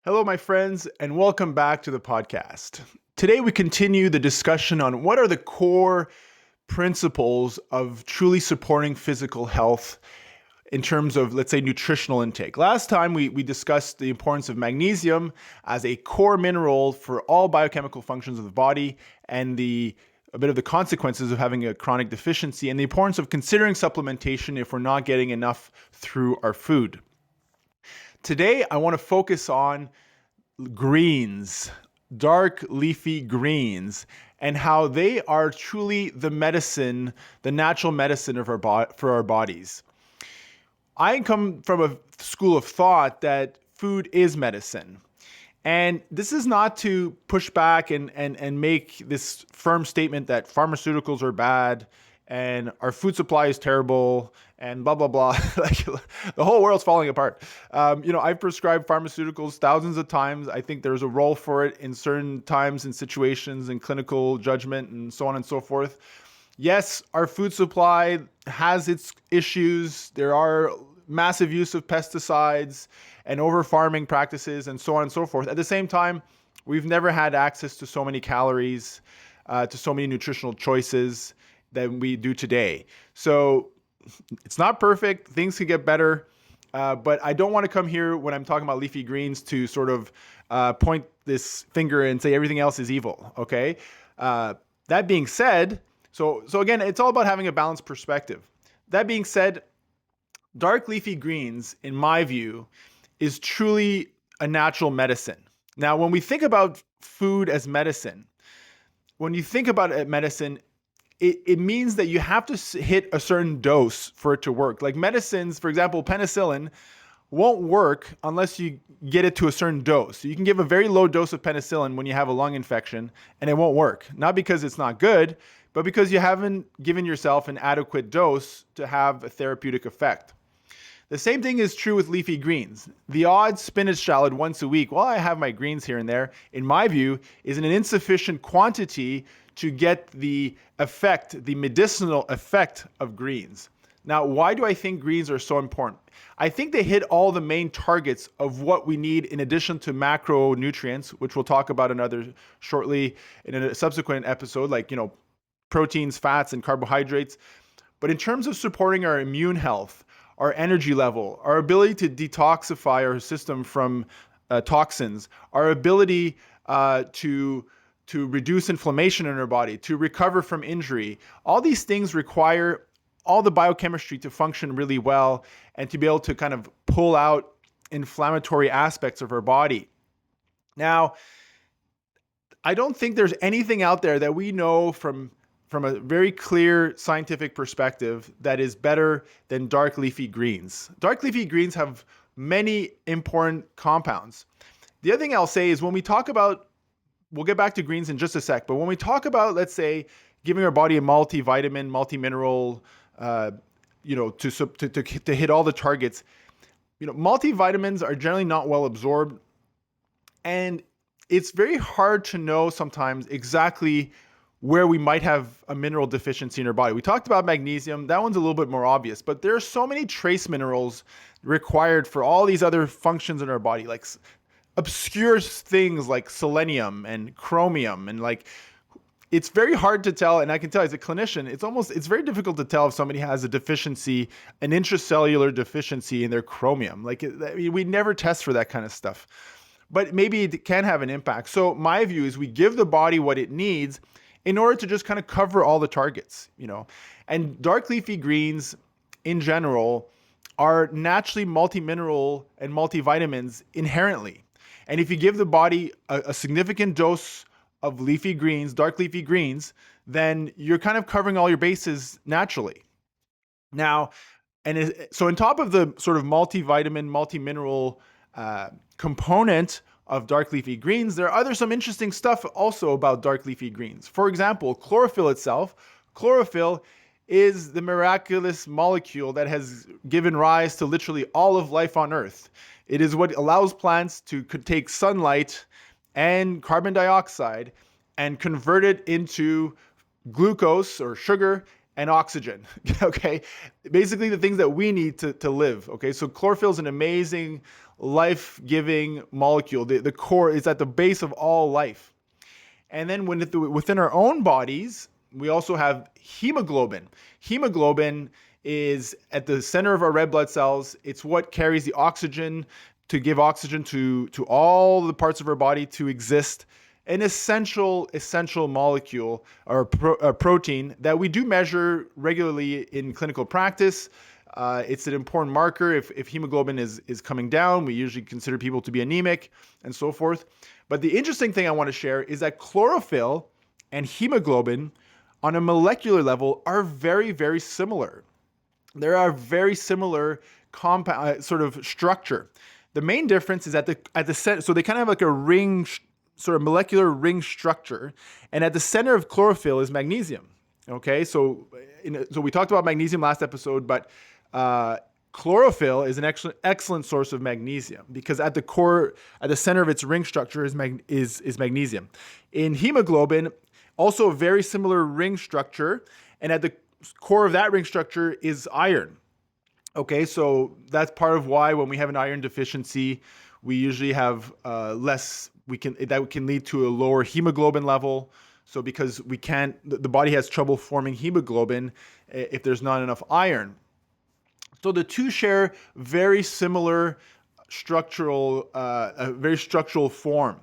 Hello, my friends, and welcome back to the podcast. Today, we continue the discussion on what are the core principles of truly supporting physical health in terms of, let's say, nutritional intake. Last time, we discussed the importance of magnesium as a core mineral for all biochemical functions of the body and a bit of the consequences of having a chronic deficiency and the importance of considering supplementation if we're not getting enough through our food. Today, I want to focus on greens, dark leafy greens, and how they are truly the medicine, the natural medicine of for our bodies. I come from a school of thought that food is medicine. And this is not to push back and make this firm statement that pharmaceuticals are bad and our food supply is terrible and blah, blah, blah. Like the whole world's falling apart. I've prescribed pharmaceuticals thousands of times. I think there's a role for it in certain times and situations and clinical judgment and so on and so forth. Yes, our food supply has its issues. There are massive use of pesticides and over farming practices and so on and so forth. At the same time, we've never had access to so many calories, to so many nutritional choices than we do today. So it's not perfect. Things could get better. But I don't want to come here when I'm talking about leafy greens to sort of point this finger and say everything else is evil. Okay. That being said, so again, it's all about having a balanced perspective. That being said, dark leafy greens, in my view, is truly a natural medicine. Now, when we think about food as medicine, when you think about medicine, it means that you have to hit a certain dose for it to work. Like medicines, for example, penicillin won't work unless you get it to a certain dose. So you can give a very low dose of penicillin when you have a lung infection and it won't work. Not because it's not good, but because you haven't given yourself an adequate dose to have a therapeutic effect. The same thing is true with leafy greens. The odd spinach salad once a week, while I have my greens here and there, in my view, is an insufficient quantity to get the effect, the medicinal effect of greens. Now, why do I think greens are so important? I think they hit all the main targets of what we need in addition to macronutrients, which we'll talk about another shortly in a subsequent episode, like, proteins, fats, and carbohydrates. But in terms of supporting our immune health, our energy level, our ability to detoxify our system from toxins, our ability to reduce inflammation in our body, to recover from injury. All these things require all the biochemistry to function really well and to be able to kind of pull out inflammatory aspects of our body. Now, I don't think there's anything out there that we know from a very clear scientific perspective that is better than dark leafy greens. Dark leafy greens have many important compounds. The other thing I'll say is when we talk about, we'll get back to greens in just a sec, but when we talk about, let's say, giving our body a multivitamin, multimineral, to hit all the targets, multivitamins are generally not well absorbed. And it's very hard to know sometimes exactly where we might have a mineral deficiency in our body. We talked about magnesium. That one's a little bit more obvious, but there are so many trace minerals required for all these other functions in our body, like obscure things like selenium and chromium. And it's very hard to tell. And I can tell as a clinician, it's very difficult to tell if somebody has a deficiency, an intracellular deficiency in their chromium. We never test for that kind of stuff, but maybe it can have an impact. So my view is we give the body what it needs in order to just kind of cover all the targets, And dark leafy greens in general are naturally multimineral and multivitamins inherently. And if you give the body a significant dose of leafy greens, dark leafy greens, then you're kind of covering all your bases naturally. Now, so on top of the sort of multivitamin, multimineral component of dark leafy greens, there are some interesting stuff also about dark leafy greens. For example, chlorophyll itself. Chlorophyll is the miraculous molecule that has given rise to literally all of life on Earth. It is what allows plants to take sunlight and carbon dioxide and convert it into glucose or sugar and oxygen. Okay, basically the things that we need to live. Okay, so chlorophyll is an amazing life-giving molecule. The core is at the base of all life. And then within our own bodies, we also have hemoglobin. Hemoglobin is at the center of our red blood cells. It's what carries the oxygen to give oxygen to all the parts of our body to exist. An essential molecule or protein that we do measure regularly in clinical practice. It's an important marker. If hemoglobin is coming down, we usually consider people to be anemic and so forth. But the interesting thing I want to share is that chlorophyll and hemoglobin on a molecular level are very, very similar. There are very similar compound sort of structure. The main difference is at the center, so they kind of have like a ring, sort of molecular ring structure, and at the center of chlorophyll is magnesium. Okay, so we talked about magnesium last episode, but chlorophyll is an excellent source of magnesium because at the core, at the center of its ring structure is magnesium. In hemoglobin, also a very similar ring structure, and at the core of that ring structure is iron. Okay, so that's part of why when we have an iron deficiency, we usually have less. That can lead to a lower hemoglobin level. So because the body has trouble forming hemoglobin if there's not enough iron. So the two share very similar very structural form.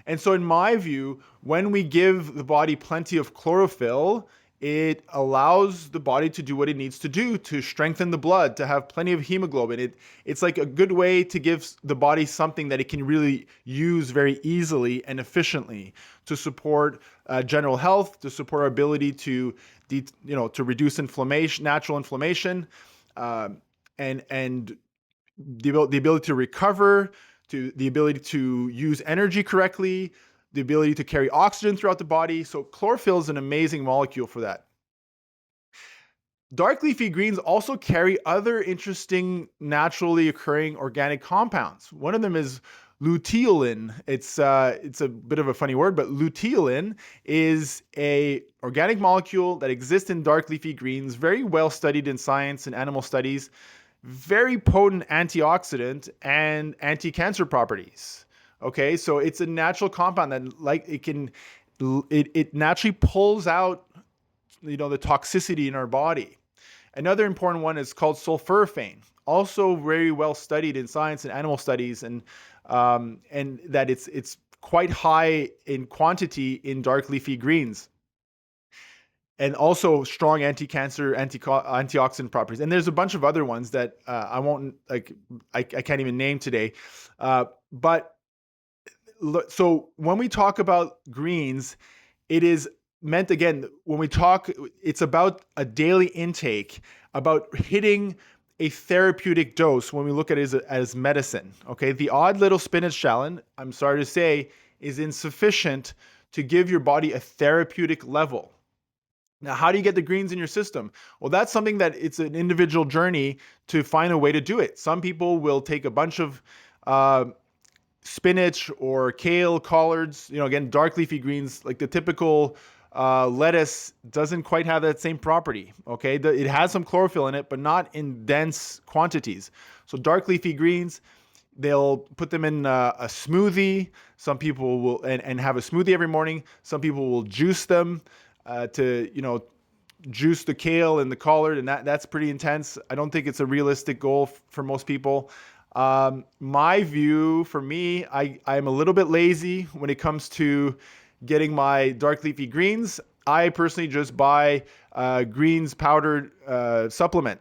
And so in my view, when we give the body plenty of chlorophyll, it allows the body to do what it needs to do to strengthen the blood, to have plenty of hemoglobin. It's like a good way to give the body something that it can really use very easily and efficiently to support general health, to support our ability to reduce inflammation, natural inflammation, and the ability to recover, to the ability to use energy correctly, the ability to carry oxygen throughout the body. So chlorophyll is an amazing molecule for that. Dark leafy greens also carry other interesting naturally occurring organic compounds. One of them is luteolin. It's a bit of a funny word, but luteolin is a organic molecule that exists in dark leafy greens, very well studied in science and animal studies, very potent antioxidant and anti-cancer properties. Okay, so it's a natural compound that it naturally pulls out the toxicity in our body. Another important one is called sulforaphane, also very well studied in science and animal studies, and that it's quite high in quantity in dark leafy greens, and also strong anti-cancer, antioxidant properties. And there's a bunch of other ones that I can't even name today, but. So when we talk about greens, it is meant, again, when we talk, it's about a daily intake, about hitting a therapeutic dose when we look at it as medicine. Okay, the odd little spinach shallon, I'm sorry to say, is insufficient to give your body a therapeutic level. Now, how do you get the greens in your system? Well, that's something that it's an individual journey to find a way to do it. Some people will take a bunch of spinach or kale, collards, again, dark leafy greens, like the typical lettuce doesn't quite have that same property. Okay, it has some chlorophyll in it, but not in dense quantities. So dark leafy greens, they'll put them in a smoothie. Some people will and have a smoothie every morning. Some people will juice them to juice the kale and the collard, and that's pretty intense. I don't think it's a realistic goal for most people. My view, for me, I'm a little bit lazy when it comes to getting my dark leafy greens. I personally just buy greens powdered supplement.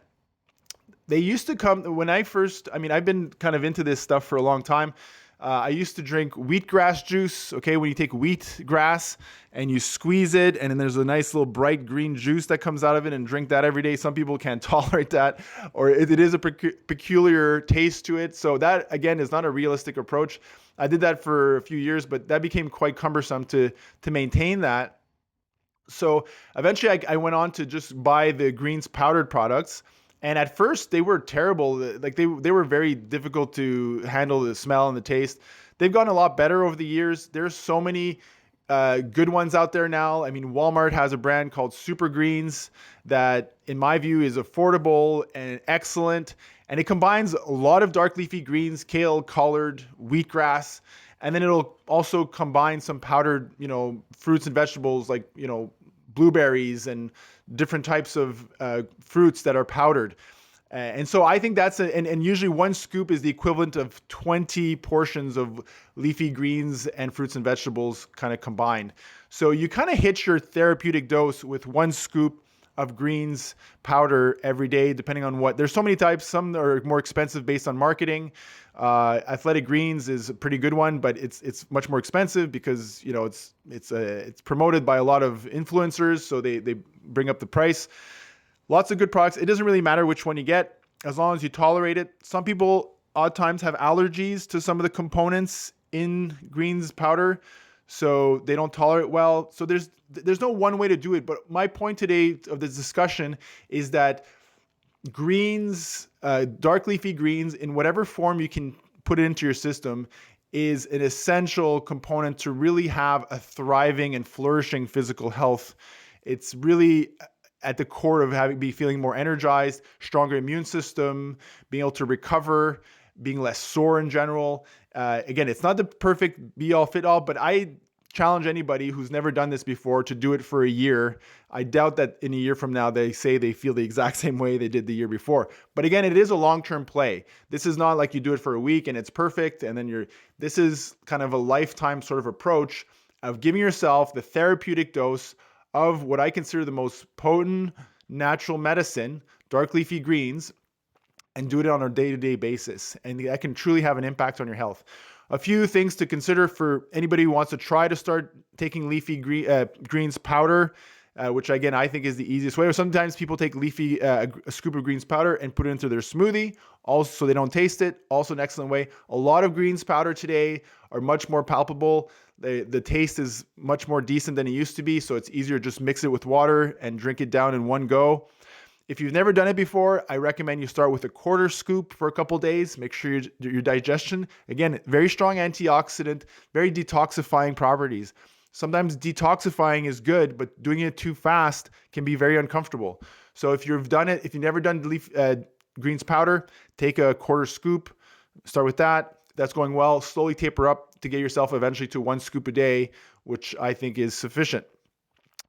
They used to come when I've been kind of into this stuff for a long time. I used to drink wheatgrass juice. Okay, when you take wheatgrass and you squeeze it, and then there's a nice little bright green juice that comes out of it, and drink that every day. Some people can't tolerate that, or it is a peculiar taste to it. So that, again, is not a realistic approach. I did that for a few years, but that became quite cumbersome to maintain that. So eventually I went on to just buy the greens powdered products. And at first they were terrible. Like they were very difficult to handle, the smell and the taste. They've gotten a lot better over the years. There's so many good ones out there now. I mean, Walmart has a brand called Super Greens that, in my view, is affordable and excellent. And it combines a lot of dark leafy greens, kale, collard, wheatgrass, and then it'll also combine some powdered, fruits and vegetables like, blueberries and different types of fruits that are powdered. And so I think that's and usually one scoop is the equivalent of 20 portions of leafy greens and fruits and vegetables kind of combined. So you kind of hit your therapeutic dose with one scoop of greens powder every day, depending on there's so many types. Some are more expensive based on marketing. Athletic Greens is a pretty good one, but it's much more expensive because it's promoted by a lot of influencers, so they bring up the price. Lots of good products. It doesn't really matter which one you get as long as you tolerate it. Some people odd times have allergies to some of the components in greens powder, so they don't tolerate well. So there's no one way to do it. But my point today of this discussion is that greens, dark leafy greens, in whatever form you can put it into your system, is an essential component to really have a thriving and flourishing physical health. It's really at the core of feeling more energized, stronger immune system, being able to recover, being less sore in general. Again, it's not the perfect be-all, fit-all, but I challenge anybody who's never done this before to do it for a year. I doubt that in a year from now they say they feel the exact same way they did the year before. But again, it is a long-term play. This is not like you do it for a week and it's perfect, and then this is kind of a lifetime sort of approach of giving yourself the therapeutic dose of what I consider the most potent natural medicine, dark leafy greens, and do it on a day-to-day basis. And that can truly have an impact on your health. A few things to consider for anybody who wants to try to start taking leafy greens powder, which again, I think is the easiest way. Or sometimes people take a scoop of greens powder and put it into their smoothie, also so they don't taste it. Also an excellent way. A lot of greens powder today are much more palpable. The taste is much more decent than it used to be, so it's easier to just mix it with water and drink it down in one go. If you've never done it before, I recommend you start with a quarter scoop for a couple days. Make sure your digestion, again, very strong antioxidant, very detoxifying properties. Sometimes detoxifying is good, but doing it too fast can be very uncomfortable. So if you've never done greens powder, take a quarter scoop, start with that. That's going well. Slowly taper up to get yourself eventually to one scoop a day, which I think is sufficient.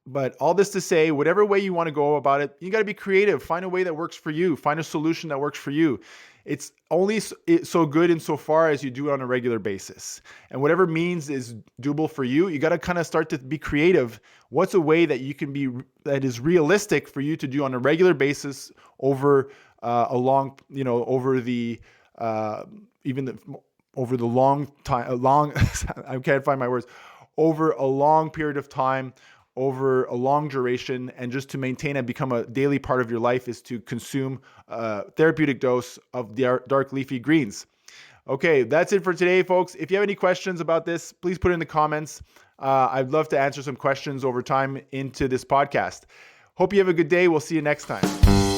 But all this to say, whatever way you want to go about it, you got to be creative. Find a way that works for you. Find a solution that works for you. It's only so good insofar as you do it on a regular basis. And whatever means is doable for you, you got to kind of start to be creative. What's a way that that is realistic for you to do on a regular basis over over the long time, I can't find my words, over a long period of time, over a long duration, and just to maintain and become a daily part of your life is to consume a therapeutic dose of dark leafy greens. Okay, that's it for today, folks. If you have any questions about this, please put it in the comments. I'd love to answer some questions over time into this podcast. Hope you have a good day. We'll see you next time.